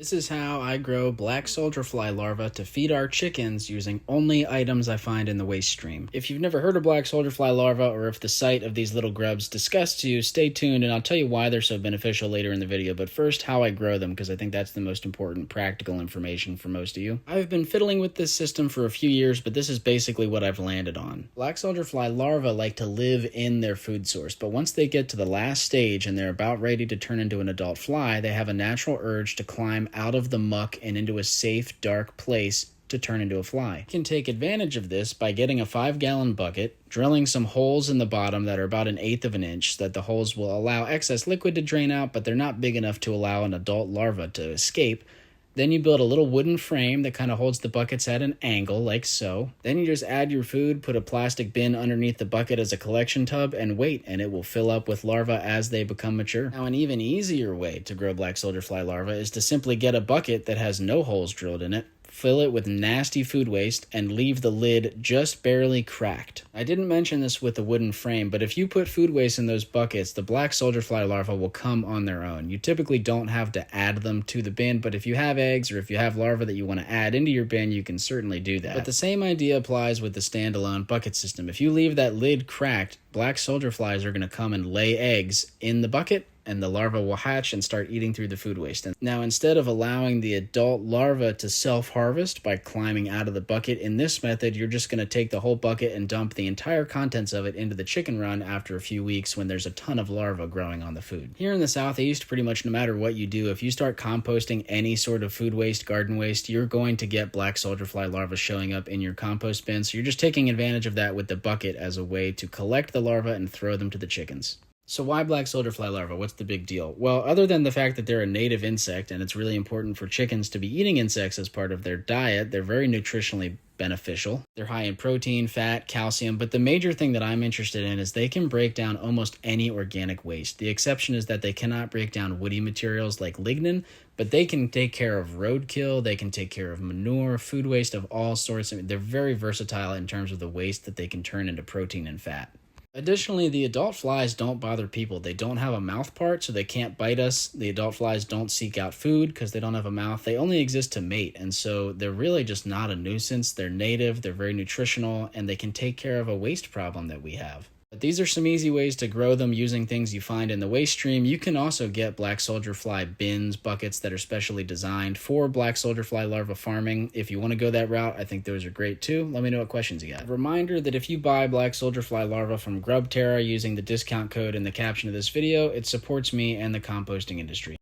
This is how I grow black soldierfly larvae to feed our chickens using only items I find in the waste stream. If you've never heard of black soldierfly larvae, or if the sight of these little grubs disgusts you, stay tuned and I'll tell you why they're so beneficial later in the video. But first, how I grow them, because I think that's the most important practical information for most of you. I've been fiddling with this system for a few years, but this is basically what I've landed on. Black soldierfly larvae like to live in their food source, but once they get to the last stage and they're about ready to turn into an adult fly, they have a natural urge to climb out of the muck and into a safe, dark place to turn into a fly. You can take advantage of this by getting a 5-gallon bucket, drilling some holes in the bottom that are about 1/8 of an inch so that the holes will allow excess liquid to drain out, but they're not big enough to allow an adult larva to escape. Then you build a little wooden frame that kind of holds the buckets at an angle, like so. Then you just add your food, put a plastic bin underneath the bucket as a collection tub, and wait, and it will fill up with larvae as they become mature. Now, an even easier way to grow black soldierfly larvae is to simply get a bucket that has no holes drilled in it, fill it with nasty food waste, and leave the lid just barely cracked. I didn't mention this with the wooden frame, but if you put food waste in those buckets, the black soldierfly larvae will come on their own. You typically don't have to add them to the bin, but if you have eggs or if you have larvae that you want to add into your bin, you can certainly do that. But the same idea applies with the standalone bucket system. If you leave that lid cracked, black soldierflies are going to come and lay eggs in the bucket, and the larva will hatch and start eating through the food waste. And now, instead of allowing the adult larva to self-harvest by climbing out of the bucket, in this method, you're just going to take the whole bucket and dump the entire contents of it into the chicken run after a few weeks when there's a ton of larvae growing on the food. Here in the Southeast, pretty much no matter what you do, if you start composting any sort of food waste, garden waste, you're going to get black soldierfly larvae showing up in your compost bin. So you're just taking advantage of that with the bucket as a way to collect the larvae and throw them to the chickens. So why black soldierfly larvae? What's the big deal? Well, other than the fact that they're a native insect and it's really important for chickens to be eating insects as part of their diet, they're very nutritionally beneficial. They're high in protein, fat, calcium, but the major thing that I'm interested in is they can break down almost any organic waste. The exception is that they cannot break down woody materials like lignin, but they can take care of roadkill, they can take care of manure, food waste of all sorts. I mean, they're very versatile in terms of the waste that they can turn into protein and fat. Additionally, the adult flies don't bother people. They don't have a mouth part, so they can't bite us. The adult flies don't seek out food because they don't have a mouth. They only exist to mate, and so they're really just not a nuisance. They're native, they're very nutritional, and they can take care of a waste problem that we have. But these are some easy ways to grow them using things you find in the waste stream. You can also get black soldierfly bins, buckets that are specially designed for black soldierfly larva farming. If you want to go that route, I think those are great too. Let me know what questions you got. A reminder that if you buy black soldierfly larva from GrubTerra using the discount code in the caption of this video, it supports me and the composting industry.